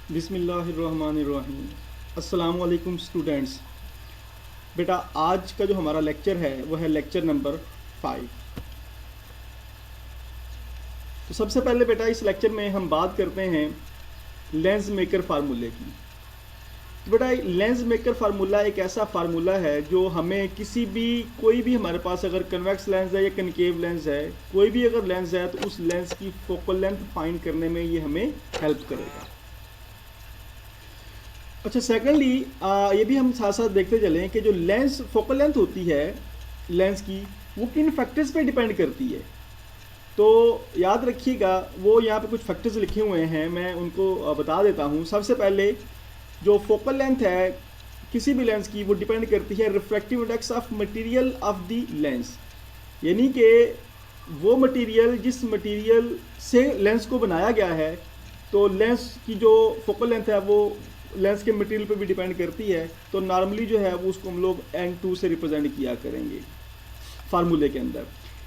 बिस्मिल्लाहिर्रहमानिर्रहीम। अस्सलाम वालेकुम स्टूडेंट्स। बेटा आज का जो हमारा लेक्चर है वो है लेक्चर नंबर 5। तो सबसे पहले बेटा इस लेक्चर में हम बात करते हैं लेंस मेकर फार्मूले की। तो बेटा लेंस मेकर फार्मूला एक ऐसा फार्मूला है जो हमें किसी भी कोई भी हमारे पास अगर कन्वेक्स लेंस है या कनकेव लेंस है, कोई भी अगर लेंस है तो उस लेंस की फोकल लेंथ फाइंड करने में ये हमें हेल्प करेगा। अच्छा, सेकेंडली ये भी हम साथ साथ देखते चलें कि जो लेंस फोकल लेंथ होती है लेंस की, वो किन फैक्टर्स पे डिपेंड करती है। तो याद रखिएगा, वो यहाँ पे कुछ फैक्टर्स लिखे हुए हैं, मैं उनको बता देता हूँ। सबसे पहले जो फोकल लेंथ है किसी भी लेंस की, वो डिपेंड करती है refractive index of material of the lens, यानी कि वो मटेरियल जिस मटेरियल से लेंस को बनाया गया है, तो लेंस की जो फोकल लेंथ है वो लेंस के मटेरियल पे भी डिपेंड करती है। तो नॉर्मली जो है वो उसको हम लोग N2 से रिप्रेजेंट किया करेंगे फार्मूले के अंदर।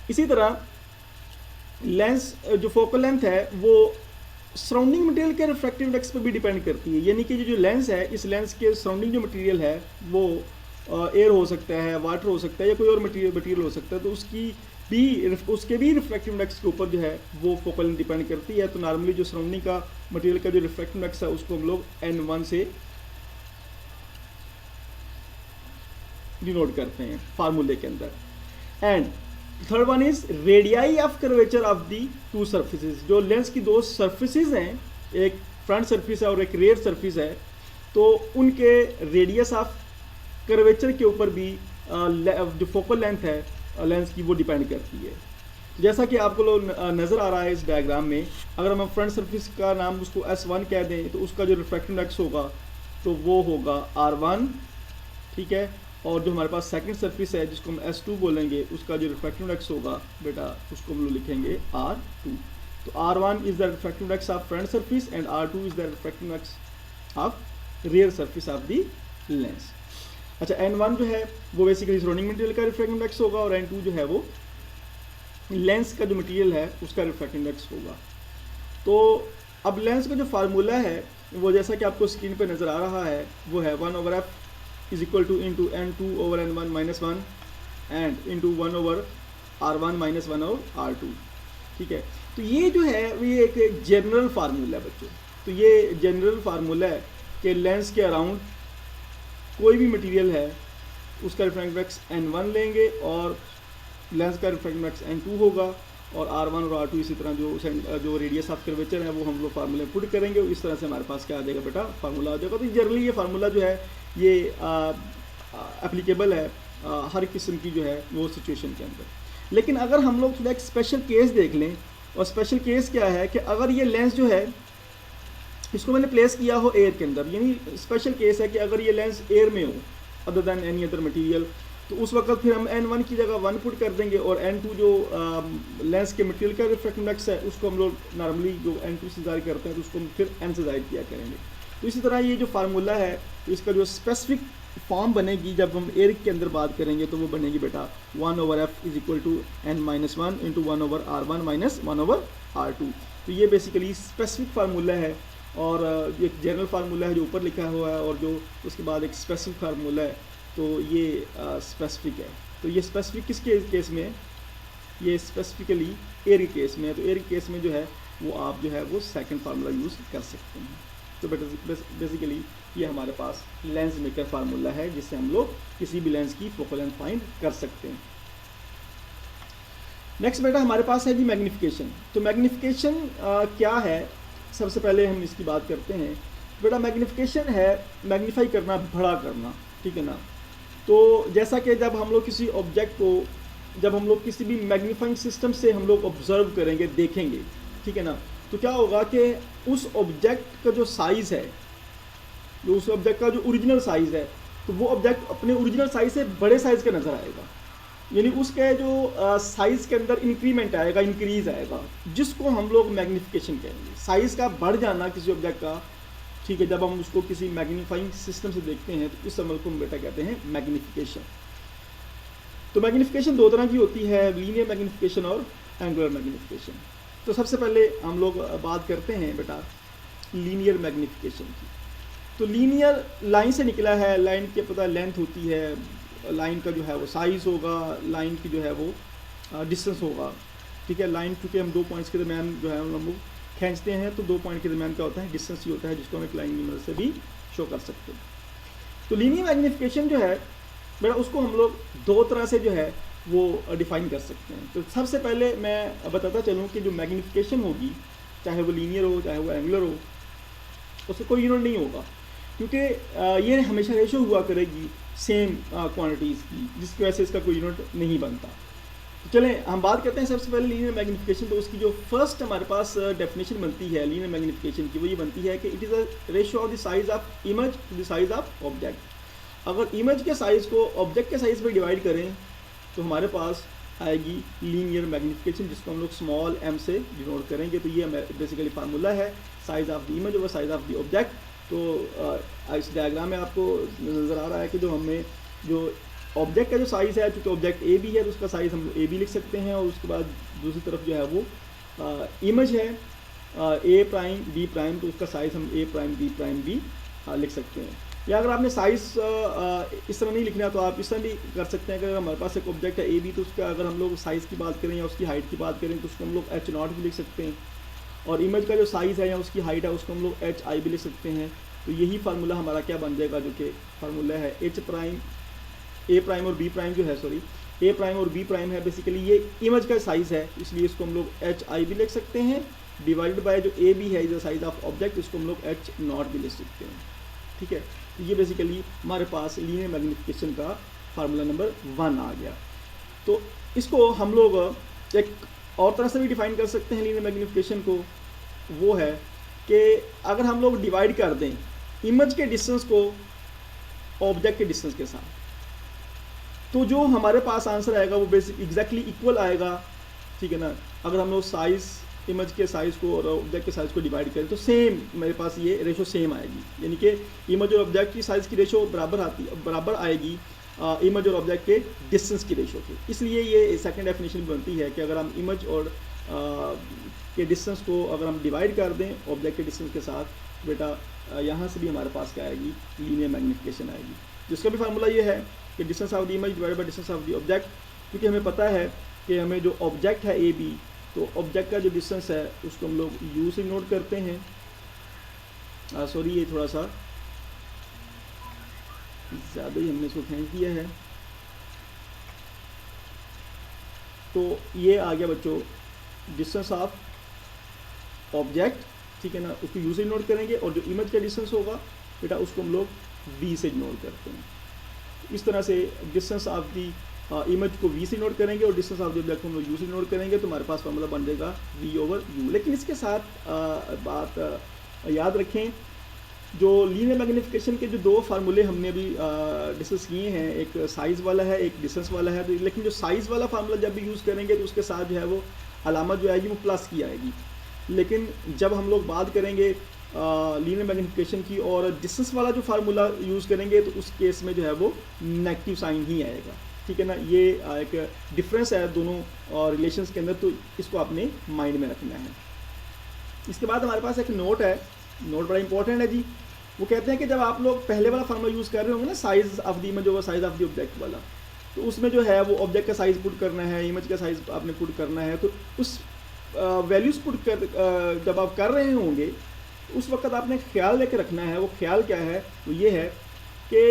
इसी तरह लेंस जो फोकल लेंथ है वो सराउंडिंग मटेरियल के रिफ्रैक्टिव इंडेक्स पे भी डिपेंड करती है, यानी कि जो लेंस है, इस लेंस के सराउंडिंग जो मटेरियल है वो एयर हो सकता है, वाटर हो सकता है, या कोई और मटेरियल हो सकता है, तो उसके भी रिफ्रैक्टिव इंडेक्स के ऊपर जो है वो फोकल लेंथ डिपेंड करती है। तो नॉर्मली जो सराउंडिंग का मटेरियल का जो रिफ्रैक्टिव इंडेक्स है उसको हम लोग N1 से डिनोट करते हैं फार्मूले के अंदर। And third one is radii of curvature of the two surfaces. जो लेंस की दो सर्फेसिस हैं, एक फ्रंट सर्फेस है और एक रेयर सर्फेस है, तो उनके रेडियस ऑफ कर्वेचर के ऊपर भी जो फोकल लेंथ है लेंस की वो डिपेंड करती है। जैसा कि आपको लोग नज़र आ रहा है इस डायग्राम में, अगर हम फ्रंट सर्फेस का नाम उसको S1 कह दें तो उसका जो रिफ्रैक्टिव इंडेक्स होगा तो वो होगा R1, ठीक है। और जो हमारे पास सेकंड सर्फेस है जिसको हम S2 बोलेंगे, उसका जो रिफ्रैक्टिव इंडेक्स होगा बेटा उसको हम लोग लिखेंगे R2। तो R1 is the refractive index of front surface and R2 is the refractive index of rear surface of the lens. अच्छा, N1 जो है वो बेसिकली सराउंडिंग मटेरियल का रिफ्रैक्टिव इंडेक्स होगा और N2 जो है वो लेंस का जो मटेरियल है उसका रिफ्रैक्टिव इंडेक्स होगा। तो अब लेंस का जो फार्मूला है वो जैसा कि आपको स्क्रीन पे नज़र आ रहा है वो है 1/f is equal two into N2/N1 - 1 and into 1/R1 - 1/R2, ठीक है। तो ये जो है ये एक जनरल फार्मूला है बच्चों। तो ये जनरल फार्मूला है कि लेंस के अराउंड कोई भी मटेरियल है उसका रिफ्रैक्टिव इंडेक्स N1 लेंगे और लेंस का रिफ्रैक्टिव इंडेक्स N2 होगा, और R1 और R2 इसी तरह जो रेडियस ऑफ कर्वेचर है वो हम लोग फार्मूले पुट करेंगे। इस तरह से हमारे पास क्या आ जाएगा बेटा, फार्मूला आ जाएगा। तो जनरली ये फार्मूला जो है ये एप्लीकेबल है हर किस्म की जो है वो सिचुएशन के अंदर। लेकिन अगर हम लोग थोड़ा एक स्पेशल केस देख लें, और स्पेशल केस क्या है कि अगर ये लेंस जो है इसको मैंने प्लेस किया हो एयर के अंदर, यानी स्पेशल केस है कि अगर ये लेंस एयर में हो other than any other material, तो उस वक्त फिर हम N1 की जगह 1 पुट कर देंगे और N2 जो लेंस के मटेरियल का रिफ्रैक्टिव इंडेक्स है उसको हम लोग नॉर्मली जो N2 से जाहिर करते हैं तो उसको हम फिर N से जाहिर किया करेंगे। तो इसी तरह ये जो फार्मूला है इसका जो स्पेसिफिक फॉर्म बनेगी जब हम एयर के अंदर बात करेंगे तो वो बनेगी बेटा 1/f is equal to N-1 into 1/R1 - 1/R2। तो ये बेसिकली स्पेसिफिक फार्मूला है, और एक जनरल फार्मूला है जो ऊपर लिखा हुआ है, और जो उसके बाद एक स्पेसिफिक फार्मूला है, तो ये स्पेसिफिक है। तो ये स्पेसिफिक किसके केस में है, ये स्पेसिफिकली एयर के केस में है। तो एयर के केस में जो है वो आप जो है वो सेकंड फार्मूला यूज़ कर सकते हैं। तो बेसिकली ये हमारे पास लेंस मेकर फार्मूला है जिससे हम लोग किसी भी लेंस की फोकल लेंथ फाइंड कर सकते हैं। नेक्स्ट बेटा हमारे पास है जी मैग्नीफिकेशन। तो मैग्नीफिकेशन क्या है, सबसे पहले हम इसकी बात करते हैं। बेटा मैग्नीफिकेशन है मैग्नीफाई करना, बड़ा करना, ठीक है ना। तो जैसा कि जब हम लोग किसी ऑब्जेक्ट को, जब हम लोग किसी भी मैग्नीफाइंग सिस्टम से हम लोग ऑब्जर्व करेंगे, देखेंगे, ठीक है ना, तो क्या होगा कि उस ऑब्जेक्ट का जो साइज़ है, जो उस ऑब्जेक्ट का जो ओरिजिनल साइज़ है, तो वो ऑब्जेक्ट अपने ओरिजिनल साइज़ से बड़े साइज़ का नज़र आएगा, यानी उसके जो साइज़ के अंदर इंक्रीमेंट आएगा, इंक्रीज़ आएगा, जिसको हम लोग मैग्नीफिकेशन कहेंगे। साइज़ का बढ़ जाना किसी ऑब्जेक्ट का, ठीक है, जब हम उसको किसी मैग्नीफाइंग सिस्टम से देखते हैं तो इस अमल को हम बेटा कहते हैं मैग्नीफिकेशन। तो मैग्नीफिकेशन दो तरह की होती है, लीनियर मैग्नीफिकेशन और एंगुलर मैग्नीफिकेशन। तो सबसे पहले हम लोग बात करते हैं बेटा लीनियर मैग्निफिकेशन की। तो लीनियर लाइन से निकला है, लाइन के पता लेंथ होती है, लाइन का जो है वो साइज़ होगा, लाइन की जो है वो डिस्टेंस होगा, ठीक है। लाइन चूँकि हम 2 पॉइंट्स के दरमियान जो है हम लोग खींचते हैं, तो 2 पॉइंट के दरमियान क्या होता है, डिस्टेंस ही होता है, जिसको हम एक लाइन की मदद से भी शो कर सकते हैं। तो लीनियर मैग्निफिकेशन जो है बेटा, उसको हम लोग 2 तरह से जो है वो डिफाइन कर सकते हैं। तो सबसे पहले मैं बताता चलूँ कि जो मैग्निफिकेशन होगी, चाहे वो लीनियर हो चाहे वो एंगुलर हो, उससे कोई यूनिट नहीं होगा, क्योंकि ये हमेशा रेशो हुआ करेगी सेम क्वांटिटीज़ की, जिसकी वजह से इसका कोई यूनिट नहीं बनता। तो चलें हम बात करते हैं सबसे पहले लीनियर मैग्निफिकेशन। तो उसकी जो फर्स्ट हमारे पास डेफिनेशन बनती है लीनियर मैग्निफिकेशन की, वो ये बनती है कि it is a ratio of the size of image to the size of object. अगर इमेज के साइज़ को ऑब्जेक्ट के साइज़ पर डिवाइड करें तो हमारे पास आएगी लीनियर मैग्निफिकेशन, जिसको हम लोग स्मॉल m से डिनोट करेंगे। तो ये बेसिकली फार्मूला है size of the image over size of the object. तो इस डायग्राम में आपको नज़र आ रहा है कि जो हमें जो ऑब्जेक्ट का जो साइज़ है, चूँकि ऑब्जेक्ट ए बी है तो उसका साइज़ हम ए बी लिख सकते हैं, और उसके बाद दूसरी तरफ जो है वो इमेज है ए प्राइम बी प्राइम, तो उसका साइज़ हम ए प्राइम बी लिख सकते हैं। या अगर आपने साइज़ इस तरह नहीं लिखना तो आप इस तरह भी कर सकते हैं कि अगर हमारे पास एक ऑब्जेक्ट है ए बी, तो उसका अगर हम लोग साइज़ की बात करें या उसकी हाइट की बात करें तो उसको हम लोग h0 भी लिख सकते हैं, और इमेज का जो साइज़ है या उसकी हाइट है उसको हम लोग hi भी लिख सकते हैं। तो यही फार्मूला हमारा क्या बन जाएगा, जो कि फार्मूला है ए प्राइम और बी प्राइम जो है, सॉरी ए प्राइम और बी प्राइम है, बेसिकली ये इमेज का साइज़ है, इसलिए इसको हम लोग hi भी लिख सकते हैं, डिवाइडेड बाय जो ए बी है is the size of object, इसको हम लोग h0 भी लिख सकते हैं, ठीक है। तो ये बेसिकली हमारे पास लीनियर मैग्निफिकेशन का फार्मूला नंबर 1 आ गया। तो इसको हम लोग एक और तरह से भी डिफाइन कर सकते हैं लीनियर मैग्निफिकेशन को, वो है कि अगर हम लोग डिवाइड कर दें इमेज के डिस्टेंस को ऑब्जेक्ट के डिस्टेंस के साथ, तो जो हमारे पास आंसर आएगा वो बेसिक एग्जैक्टली इक्वल आएगा, ठीक है ना। अगर हम लोग साइज़ इमेज के साइज़ को और ऑब्जेक्ट के साइज़ को डिवाइड करें तो सेम मेरे पास ये रेशो सेम आएगी, यानी कि इमेज और ऑब्जेक्ट की साइज़ की रेशो बराबर आएगी इमेज और ऑब्जेक्ट के डिस्टेंस की रेशो की। इसलिए ये सेकंड डेफिनेशन बनती है कि अगर हम इमेज और के डिस्टेंस को अगर हम डिवाइड कर दें ऑब्जेक्ट के डिस्टेंस के साथ, बेटा यहाँ से भी हमारे पास क्या आएगी, लीनियर मैग्निफिकेशन आएगी। जिसका भी फार्मूला ये है कि distance of the image divided by distance of the object, क्योंकि हमें पता है कि हमें जो ऑब्जेक्ट है ए बी, तो ऑब्जेक्ट का जो डिस्टेंस है उसको हम लोग u से नोट करते हैं। सॉरी ये थोड़ा सा ज़्यादा ही हमने इसको खींच दिया है। तो ये आ गया बच्चों डिस्टेंस ऑफ ऑब्जेक्ट, ठीक है ना, उसको u से नोट करेंगे, और जो इमेज का डिस्टेंस होगा बेटा उसको हम लोग v से नोट करते हैं। इस तरह से डिस्टेंस ऑफ दी इमेज को v से नोट करेंगे और डिस्टेंस ऑफ द ऑब्जेक्ट को हम लोग u से नोट करेंगे, तो हमारे पास फार्मूला बन जाएगा v/u। लेकिन इसके साथ बात याद रखें, जो लीनियर मैग्निफिकेशन के जो 2 फार्मूले हमने अभी डिस्कस किए हैं, एक साइज़ वाला है एक डिस्टेंस वाला है, तो लेकिन जो साइज़ वाला फार्मूला जब भी यूज़ करेंगे तो उसके साथ जो है वो अलामत जो आएगी वो प्लस की आएगी। लेकिन जब हम लोग बात करेंगे लीनियर मैग्निफिकेशन की और डिस्टेंस वाला जो फार्मूला यूज़ करेंगे, तो उस केस में जो है वो नेगेटिव साइन ही आएगा, ठीक है ना। ये एक डिफरेंस है दोनों रिलेशंस के अंदर, तो इसको आपने माइंड में रखना है। इसके बाद हमारे पास एक नोट है, नोट बड़ा इंपॉर्टेंट है जी। वो कहते हैं कि जब आप लोग पहले वाला फार्मूला यूज़ कर रहे होंगे ना, size of the image over size of the object वाला, तो उसमें जो है वो ऑब्जेक्ट का साइज़ पुट करना है, इमेज का साइज़ आपने पुट करना है, तो उस वैल्यूज़ पुट कर जब आप कर रहे होंगे उस वक्त आपने ख्याल लेके रखना है। वो ख्याल क्या है, वो ये है कि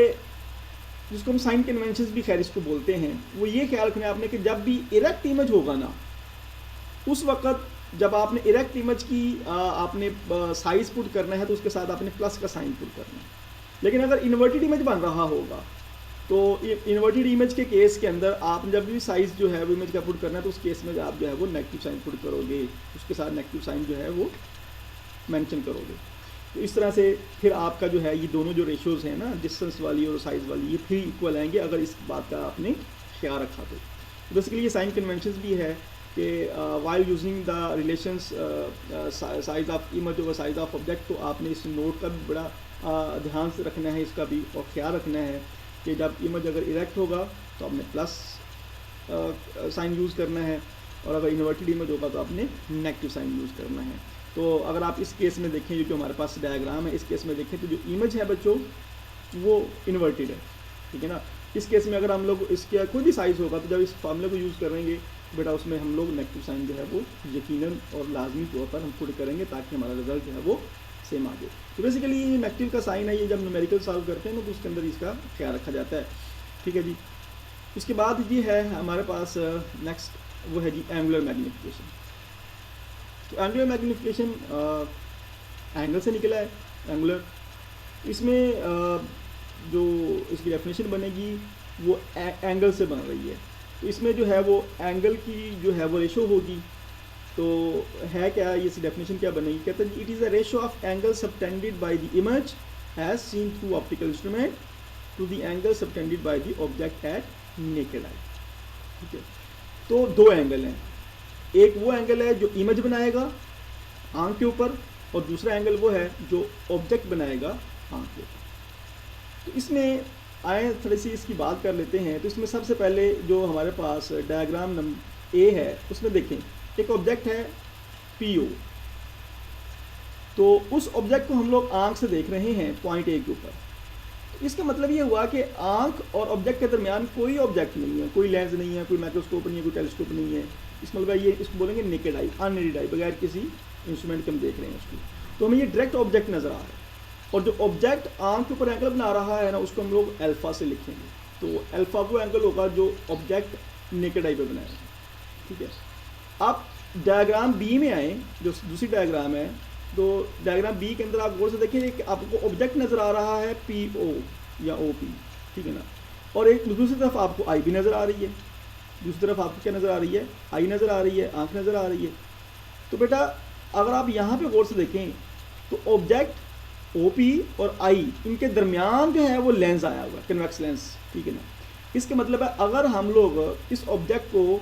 जिसको हम साइन कन्वेंशन भी खैर इसको बोलते हैं, वो ये ख्याल रखना है आपने कि जब भी इरेक्ट इमेज होगा ना, उस वक्त जब आपने इरेक्ट इमेज की आपने साइज़ पुट करना है तो उसके साथ आपने प्लस का साइन पुट करना है। लेकिन अगर इन्वर्टेड इमेज बन रहा होगा तो इन्वर्टेड इमेज के केस के अंदर आप जब भी साइज़ जो है वो इमेज का पुट करना है, तो उस केस में आप जो है वो नेगेटिव साइन पुट करोगे, उसके साथ नेगेटिव साइन जो है वो मेंशन करोगे। तो इस तरह से फिर आपका जो है ये दोनों जो रेशियोज़ हैं ना, डिस्टेंस वाली और साइज़ वाली, ये फिर इक्वल आएंगे अगर इस बात का आपने ख्याल रखा तो। बेसिकली ये साइन कन्वेंशन भी है कि while using the relations size of image over size of object, तो आपने इस नोट का भी बड़ा ध्यान से रखना है, इसका भी और ख्याल रखना है कि जब इमेज अगर इरेक्ट होगा तो आपने प्लस साइन यूज़ करना है, और अगर इन्वर्टेड इमेज होगा तो आपने नेगेटिव साइन यूज़ करना है। तो अगर आप इस केस में देखें, जो हमारे पास डायग्राम है, इस केस में देखें तो जो इमेज है बच्चों वो इन्वर्टेड है, ठीक है ना। इस केस में अगर हम लोग इसका कोई भी साइज़ होगा तो जब इस फार्मूले को यूज़ करेंगे बेटा उसमें हम लोग नेगेटिव साइन जो है वो यकीनन और लाजमी तौर पर हम पुट करेंगे ताकि हमारा रिजल्ट जो है वो सेम आ जाए। तो बेसिकली ये नेगेटिव का साइन है, ये जब न्यूमेरिकल सॉल्व करते हैं ना तो उसके अंदर इसका ख्याल रखा जाता है, ठीक है जी। उसके बाद ये है हमारे पास नेक्स्ट वो है जी एंगुलर मैग्नीफिकेशन। तो एंगुलर मैग्नीफिकेशन एंगल से निकला है एंगुलर। इसमें जो इसकी डेफिनेशन बनेगी वो एंगल से बन रही है। तो इसमें जो है वो एंगल की जो है वो रेशो होगी। तो है क्या, ये इसकी डेफिनेशन क्या बनेगी, कहते हैं it is a ratio of angle subtended by the image as seen through optical instrument to the angle subtended by the object at naked eye, ठीक है। तो दो एंगल हैं, एक वो एंगल है जो इमेज बनाएगा आंख के ऊपर और दूसरा एंगल वो है जो ऑब्जेक्ट बनाएगा आंख के ऊपर। तो इसमें आए थोड़ी सी इसकी बात कर लेते हैं। तो इसमें सबसे पहले जो हमारे पास डायग्राम नंबर ए है उसमें देखें एक ऑब्जेक्ट है PO। तो उस ऑब्जेक्ट को हम लोग आंख से देख रहे हैं पॉइंट ए के ऊपर। तो इसका मतलब ये हुआ कि आंख और ऑब्जेक्ट के दरमियान कोई ऑब्जेक्ट नहीं है, कोई लेंस नहीं है, कोई माइक्रोस्कोप नहीं है, कोई टेलीस्कोप नहीं है। इस मतलब ये इसको बोलेंगे नेकेड आई, अननेडेड आई, बगैर किसी इंस्ट्रूमेंट के हम देख रहे हैं उसको। तो हमें ये डायरेक्ट ऑब्जेक्ट नज़र आ रहा है और जो ऑब्जेक्ट आंख के ऊपर एंगल बना रहा है ना उसको हम लोग अल्फा से लिखेंगे। तो अल्फा वो एंगल होगा जो ऑब्जेक्ट नेकेड आई पे बनाएगा, ठीक है। आप डायग्राम बी में आए, जो दूसरी डायग्राम है, तो डायग्राम बी के अंदर आप गौर से देखिए कि आपको ऑब्जेक्ट नज़र आ रहा है PO या OP, ठीक है ना। और एक दूसरी तरफ आपको आई भी नज़र आ रही है, दूसरी तरफ आपको क्या नज़र आ रही है, आई नज़र आ रही है, आंख नज़र आ रही है। तो बेटा अगर आप यहाँ पे गौर से देखें तो ऑब्जेक्ट OP और आई इनके दरमियान जो है वो लेंस आया हुआ है, कन्वेक्स लेंस, ठीक है ना। इसका मतलब है अगर हम लोग इस ऑब्जेक्ट को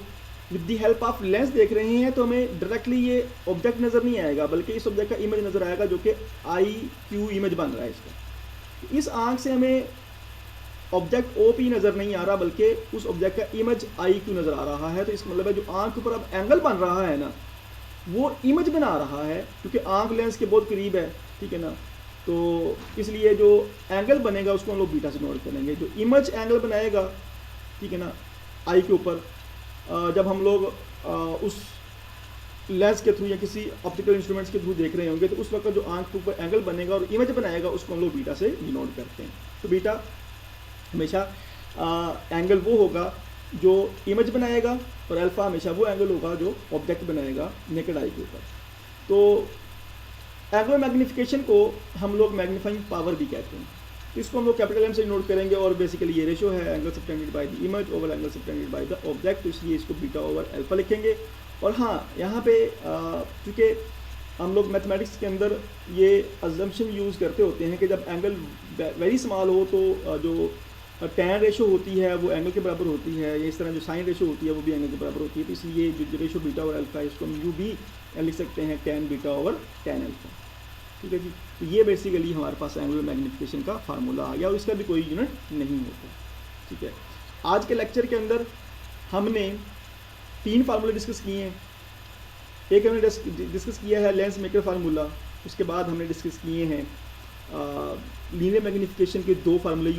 with the help of lens देख रहे हैं तो हमें डायरेक्टली ये ऑब्जेक्ट नज़र नहीं आएगा, बल्कि इस ऑब्जेक्ट का इमेज नज़र आएगा जो कि IQ इमेज बन रहा है इसका। इस आंख से हमें ऑब्जेक्ट OP नज़र नहीं आ रहा, बल्कि उस ऑब्जेक्ट का इमेज IQ नज़र आ रहा है। तो इसका मतलब है जो आंख के ऊपर अब एंगल बन रहा है ना वो इमेज बना रहा है, क्योंकि आंख लेंस के बहुत करीब है, ठीक है ना। तो इसलिए जो एंगल बनेगा उसको हम लोग बीटा से नोट करेंगे। जो इमेज एंगल बनाएगा, ठीक है ना, आई के ऊपर, जब हम लोग उस लेंस के थ्रू या किसी ऑप्टिकल इंस्ट्रूमेंट्स के थ्रू देख रहे होंगे तो उस वक्त जो आंख के ऊपर एंगल बनेगा और इमेज बनाएगा उसको हम लोग बीटा से डिनोट करते हैं। तो बीटा हमेशा एंगल वो होगा जो इमेज बनाएगा और अल्फा हमेशा वो एंगल होगा जो ऑब्जेक्ट बनाएगा नेकेड आई के ऊपर। तो एंगुलर मैग्नीफिकेशन को हम लोग मैग्नीफाइंग पावर भी कहते हैं। तो इसको हम लोग कैपिटल एम से नोट करेंगे और बेसिकली ये रेशो है angle subtended by the image over angle subtended by the object, तो इसलिए इसको बीटा ओवर अल्फा लिखेंगे। और हाँ, यहाँ पे चूँकि हम लोग मैथमेटिक्स के अंदर ये अजम्पशन यूज़ करते होते हैं कि जब एंगल वेरी स्मॉल हो तो जो टैन रेशो होती है वो एंगल के बराबर होती है, या इस तरह जो साइन रेशो होती है वो भी एंगल के बराबर होती है। तो इसलिए जो रेशो बीटा और अल्फा है इसको हम यू भी लिख सकते हैं tan beta over tan alpha, ठीक है जी। तो ये बेसिकली हमारे पास एंगुलर मैग्नीफिकेशन का फार्मूला आ गया और इसका भी कोई यूनिट नहीं होता, ठीक है। आज के लेक्चर के अंदर हमने 3 फार्मूले डिस्कस किए हैं। एक हमने डिस्कस किया है लेंस मेकर फार्मूला, उसके बाद हमने डिस्कस किए हैं लीनियर मैग्नीफिकेशन के 2 फार्मूले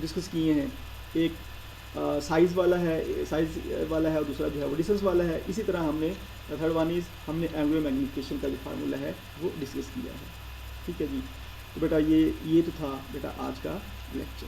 डिस्कस किए हैं। एक साइज़ वाला है और दूसरा जो है वो डिस्टेंस वाला है। इसी तरह हमने थर्ड वन इज़ हमने एंगुलर मैग्नीफिकेशन का जो फार्मूला है वो डिस्कस किया है, ठीक है जी। तो बेटा ये तो था बेटा आज का लेक्चर।